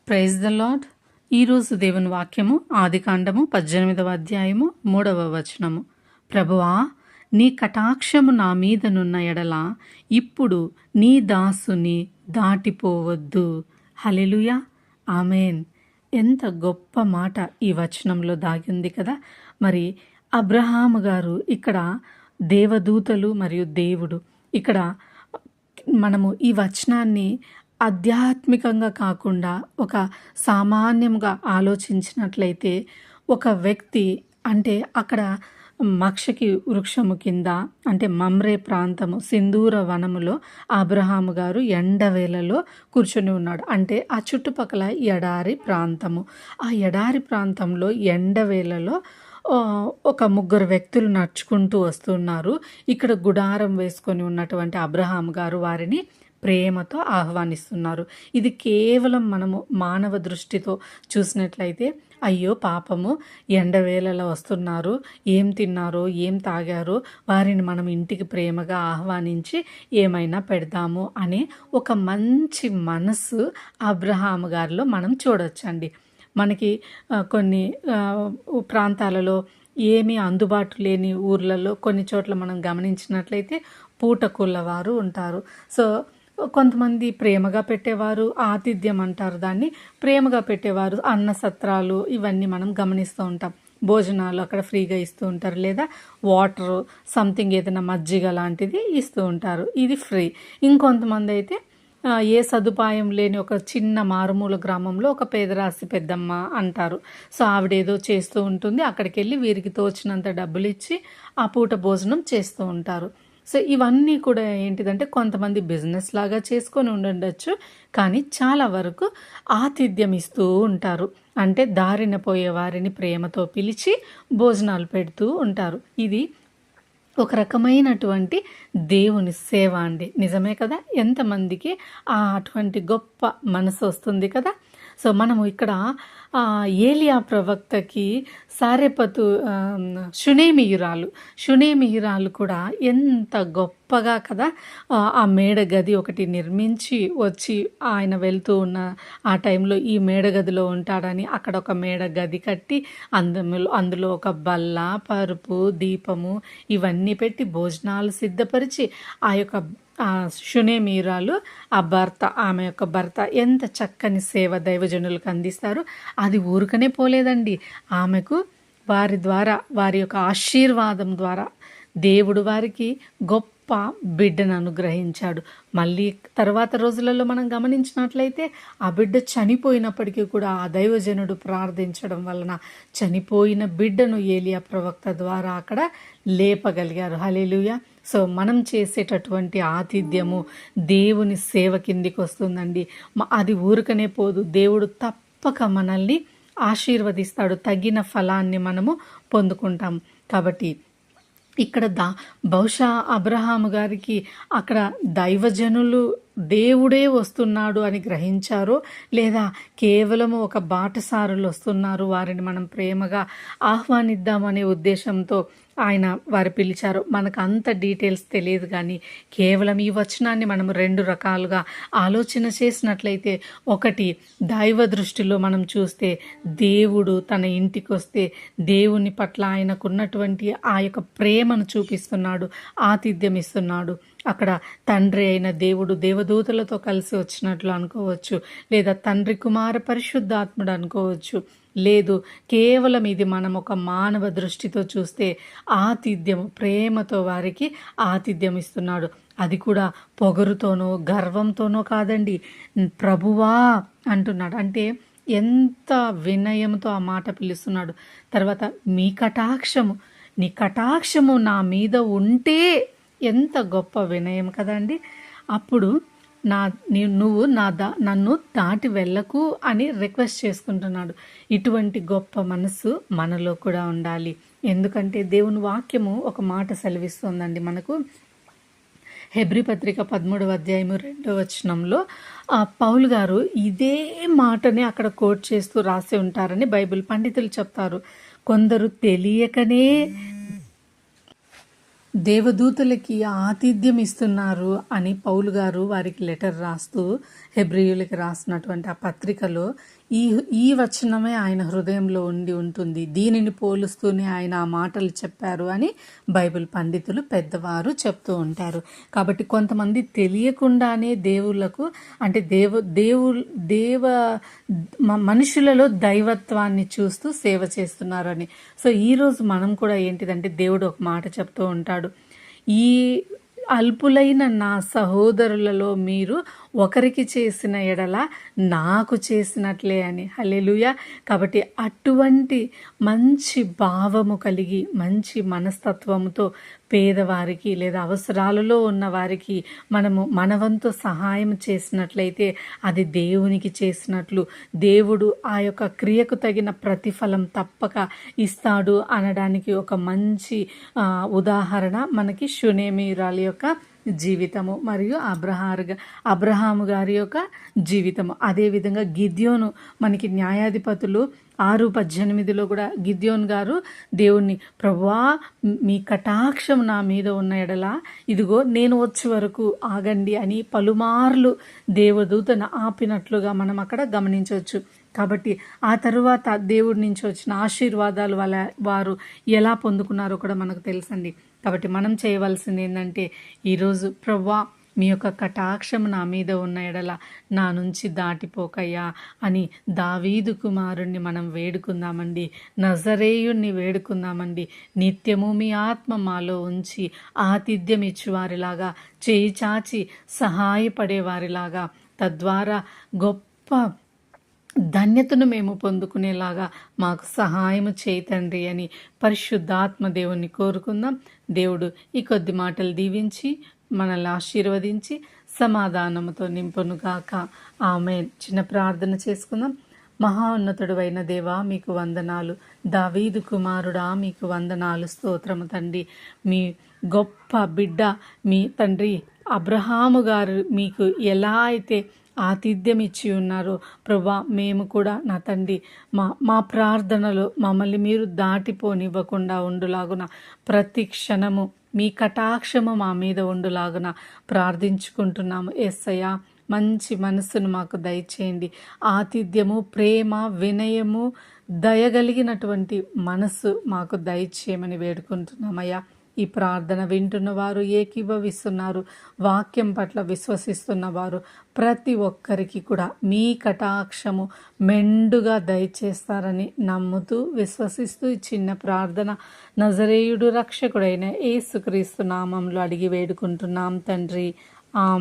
Praise the lord. ఈరోజు దేవుని వాక్యము ఆదికాండము 18వ అధ్యాయము 3వ వచనము. ప్రభువా, నీ కటాక్షము నా మీదనున్న ఎడల ఇప్పుడు నీ దాసుని దాటిపోవద్దు. హల్లెలూయా, ఆమేన్. ఎంత గొప్ప మాట ఈ వచనంలో దాగింది కదా. మరి అబ్రహాము గారు ఇక్కడ దేవదూతలు మరియు దేవుడు, ఇక్కడ మనము ఈ వచనాన్ని ఆధ్యాత్మికంగా కాకుండా ఒక సామాన్యంగా ఆలోచించినట్లయితే, ఒక వ్యక్తి అంటే అక్కడ మక్షకి వృక్షము కింద అంటే మమ్రే ప్రాంతము సింధూర వనములో అబ్రహాము గారు ఎండవేళలో కూర్చొని ఉన్నాడు. అంటే ఆ చుట్టుపక్కల ఎడారి ప్రాంతము. ఆ ఎడారి ప్రాంతంలో ఎండవేళలో ఒక ముగ్గురు వ్యక్తులు నడుచుకుంటూ వస్తున్నారు. ఇక్కడ గుడారం వేసుకొని ఉన్నటువంటి అబ్రహాము గారు వారిని ప్రేమతో ఆహ్వానిస్తున్నారు. ఇది కేవలం మనము మానవ దృష్టితో చూసినట్లయితే, అయ్యో పాపము, ఎండవేళలో వస్తున్నారు, ఏం తిన్నారో ఏం తాగారో వారిని మనం ఇంటికి ప్రేమగా ఆహ్వానించి ఏమైనా పెడదాము అనే ఒక మంచి మనసు అబ్రహాము గారిలో మనం చూడొచ్చండి. మనకి కొన్ని ప్రాంతాలలో ఏమీ అందుబాటు లేని ఊర్లలో కొన్ని చోట్ల మనం గమనించినట్లయితే పూటకూళ్ళ వారు ఉంటారు. సో కొంతమంది ప్రేమగా పెట్టేవారు, ఆతిథ్యం అంటారు దాన్ని, ప్రేమగా పెట్టేవారు, అన్న సత్రాలు ఇవన్నీ మనం గమనిస్తూ ఉంటాం. భోజనాలు అక్కడ ఫ్రీగా ఇస్తూ ఉంటారు, లేదా వాటర్ సంథింగ్ ఏదైనా మజ్జిగ లాంటిది ఇస్తూ ఉంటారు, ఇది ఫ్రీ. ఇంకొంతమంది అయితే ఏ సదుపాయం లేని ఒక చిన్న మారుమూల గ్రామంలో ఒక పేదరాశి పెద్దమ్మ అంటారు. సో ఆవిడేదో చేస్తూ ఉంటుంది, అక్కడికి వెళ్ళి వీరికి తోచినంత డబ్బులు ఇచ్చి ఆ పూట భోజనం చేస్తూ ఉంటారు. సో ఇవన్నీ కూడా ఏంటిదంటే కొంతమంది బిజినెస్ లాగా చేసుకొని ఉండొచ్చు, కానీ చాలా వరకు ఆతిథ్యం ఇస్తూ ఉంటారు. అంటే దారిన పోయే వారిని ప్రేమతో పిలిచి భోజనాలు పెడుతూ ఉంటారు. ఇది ఒక రకమైనటువంటి దేవుని సేవ అండి. నిజమే కదా. ఎంతమందికి అటువంటి గొప్ప మనసు వస్తుంది కదా. సో మనము ఇక్కడ ఏలియా ప్రవక్తకి సారెపతు షునేమియురాలు కూడా ఎంత గొప్పగా కదా ఆ మేడ గది ఒకటి నిర్మించి వచ్చి ఆయన వెళ్తూ ఉన్న ఆ టైంలో ఈ మేడ గదిలో ఉంటాడని అక్కడ ఒక మేడ గది కట్టి అందులో ఒక బల్ల, పరుపు, దీపము ఇవన్నీ పెట్టి భోజనాలు సిద్ధపరిచి ఆ యొక్క షునేమీరాలు ఆమె యొక్క భర్త ఎంత చక్కని సేవ దైవజనులకు అందిస్తారు. అది ఊరుకనే పోలేదండి. ఆమెకు వారి ద్వారా, వారి యొక్క ఆశీర్వాదం ద్వారా దేవుడు వారికి గొప్ప బిడ్డను అనుగ్రహించాడు. మళ్ళీ తర్వాత రోజులలో మనం గమనించినట్లయితే ఆ బిడ్డ చనిపోయినప్పటికీ కూడా ఆ దైవజనుడు ప్రార్థించడం వలన చనిపోయిన బిడ్డను ఏలియా ప్రవక్త ద్వారా అక్కడ లేపగలిగారు. హల్లెలూయా. సో మనం చేసేటటువంటి ఆతిథ్యము దేవుని సేవ కిందికి వస్తుందండి. అది ఊరికనే పోదు. దేవుడు తప్పక మనల్ని ఆశీర్వదిస్తాడు, తగిన ఫలాన్ని మనము పొందుకుంటాం. కాబట్టి ఇక్కడ బహుశా అబ్రహాము గారికి అక్కడ దైవజనులు దేవుడే వస్తున్నాడు అని గ్రహించారో, లేదా కేవలము ఒక బాటసారులు వస్తున్నారు, వారిని మనం ప్రేమగా ఆహ్వానిద్దామనే ఉద్దేశంతో ఆయన వారు పిలిచారు. మనకు అంత డీటెయిల్స్ తెలియదు, కానీ కేవలం ఈ వచనాన్ని మనం రెండు రకాలుగా ఆలోచన చేసినట్లయితే, ఒకటి దైవ దృష్టిలో మనం చూస్తే దేవుడు తన ఇంటికి వస్తే దేవుని పట్ల ఆయనకున్నటువంటి ఆ యొక్క ప్రేమను చూపిస్తున్నాడు, ఆతిథ్యం ఇస్తున్నాడు. అక్కడ తండ్రి అయిన దేవుడు దేవదూతలతో కలిసి వచ్చినట్లు అనుకోవచ్చు, లేదా తండ్రి కుమార పరిశుద్ధాత్ముడు అనుకోవచ్చు. లేదు, కేవలం ఇది మనం ఒక మానవ దృష్టితో చూస్తే ఆతిథ్యం, ప్రేమతో వారికి ఆతిథ్యం ఇస్తున్నాడు. అది కూడా పొగరుతోనో గర్వంతోనో కాదండి, ప్రభువా అంటున్నాడు. అంటే ఎంత వినయంతో ఆ మాట పిలుస్తున్నాడు. తర్వాత నీ కటాక్షము నా మీద ఉంటే, ఎంత గొప్ప వినయం కదండి. అప్పుడు నువ్వు నన్ను దాటి వెళ్ళకు అని రిక్వెస్ట్ చేసుకుంటున్నాడు. ఇటువంటి గొప్ప మనసు మనలో కూడా ఉండాలి. ఎందుకంటే దేవుని వాక్యము ఒక మాట సెలవిస్తుందండి మనకు. హెబ్రీ పత్రిక 13వ అధ్యాయము 2వ వచనంలో పౌలు గారు ఇదే మాటనే అక్కడ కోట్ చేస్తూ రాసి ఉంటారని బైబిల్ పండితులు చెప్తారు. కొందరు తెలియకనే దేవదూతలకి ఆతిథ్యం ఇస్తున్నారు అని పౌలు గారు వారికి లెటర్ రాస్తూ హెబ్రీయులకి రాసినటువంటి ఆ పత్రికలో ఈ ఈ వచనమే ఆయన హృదయంలో ఉంటుంది, దీనిని పోలుస్తూనే ఆయన ఆ మాటలు చెప్పారు అని బైబిల్ పండితులు పెద్దవారు చెప్తూ ఉంటారు. కాబట్టి కొంతమంది తెలియకుండానే దేవుళ్ళకు అంటే మనుషులలో దైవత్వాన్ని చూస్తూ సేవ చేస్తున్నారని. సో ఈరోజు మనం కూడా ఏంటిదంటే దేవుడు ఒక మాట చెప్తూ ఉంటాడు, ఈ అల్పులైన నా సహోదరులలో మీరు ఒకరికి చేసిన ఎడల నాకు చేసినట్లే అని. హల్లెలూయా. కాబట్టి అటువంటి మంచి భావము కలిగి మంచి మనస్తత్వముతో పేదవారికి లేదా అవసరాలలో ఉన్న వారికి మనము మనవంతు సహాయం చేసినట్లయితే అది దేవునికి చేసినట్లు, దేవుడు ఆ యొక్క క్రియకు తగిన ప్రతిఫలం తప్పక ఇస్తాడు అనడానికి ఒక మంచి ఉదాహరణ మనకి షునేమీరాలి యొక్క జీవితము మరియు అబ్రహాము గారి యొక్క జీవితము. అదేవిధంగా గిద్యోను మనకి న్యాయాధిపతులు 6:18 కూడా గిద్యోన్ గారు దేవుణ్ణి, ప్రభువా మీ కటాక్షం నా మీద ఉన్న ఎడల ఇదిగో నేను వచ్చే వరకు ఆగండి అని పలుమార్లు దేవదూతను ఆపినట్లుగా మనం అక్కడ గమనించవచ్చు. కాబట్టి ఆ తరువాత దేవుడి నుంచి వచ్చిన ఆశీర్వాదాలు వారు ఎలా పొందుకున్నారో కూడా మనకు తెలుసండి. కాబట్టి మనం చేయవలసింది ఏంటంటే ఈరోజు ప్రభువా మీ యొక్క కటాక్షం నా మీద ఉన్న ఎడల నా నుంచి దాటిపోకయ్యా అని దావీదు కుమారుణ్ణి మనం వేడుకుందామండి, నజరేయుణ్ణి వేడుకుందామండి. నిత్యము మీ ఆత్మ మాలో ఉంచి ఆతిథ్యం ఇచ్చువారిలాగా, చేయి చాచి సహాయపడేవారిలాగా, తద్వారా గొప్ప ధన్యతను మేము పొందుకునేలాగా మాకు సహాయము చేయతండి అని పరిశుద్ధాత్మ దేవుణ్ణి కోరుకుందాం. దేవుడు ఈ కొద్ది మాటలు దీవించి మనల్ని ఆశీర్వదించి సమాధానముతో నింపునుగాక. ఆమేన్. చిన్న ప్రార్థన చేసుకుందాం. మహోన్నతుడు అయిన దేవా మీకు వందనాలు, దావీదు కుమారుడా మీకు వందనాలు, స్తోత్రము తండ్రి. మీ గొప్ప బిడ్డ మీ తండ్రి అబ్రహాము గారు మీకు ఎలా అయితే ఆతిథ్యం ఇచ్చి ఉన్నారు ప్రభా, మేము కూడా నా తండ్రి మా ప్రార్థనలో మమ్మల్ని మీరు దాటిపోనివ్వకుండా ఉండులాగున ప్రతి క్షణము మీ కటాక్షము మా మీద ఉండులాగున ప్రార్థించుకుంటున్నాము. యేసయ్య, మంచి మనసును మాకు దయచేయండి. ఆతిథ్యము, ప్రేమ, వినయము, దయగలిగినటువంటి మనసు మాకు దయచేయమని వేడుకుంటున్నామయ్యా. ఈ ప్రార్థన వింటున్న వారు, ఏకీభవిస్తున్నారు, వాక్యం పట్ల విశ్వసిస్తున్న వారు ప్రతి ఒక్కరికి కూడా మీ కటాక్షము మెండుగా దయచేస్తారని నమ్ముతూ విశ్వసిస్తూ ఈ చిన్న ప్రార్థన నజరేయుడు రక్షకుడైన యేసుక్రీస్తు నామంలో అడిగి వేడుకుంటున్నాం తండ్రి. ఆమేన్.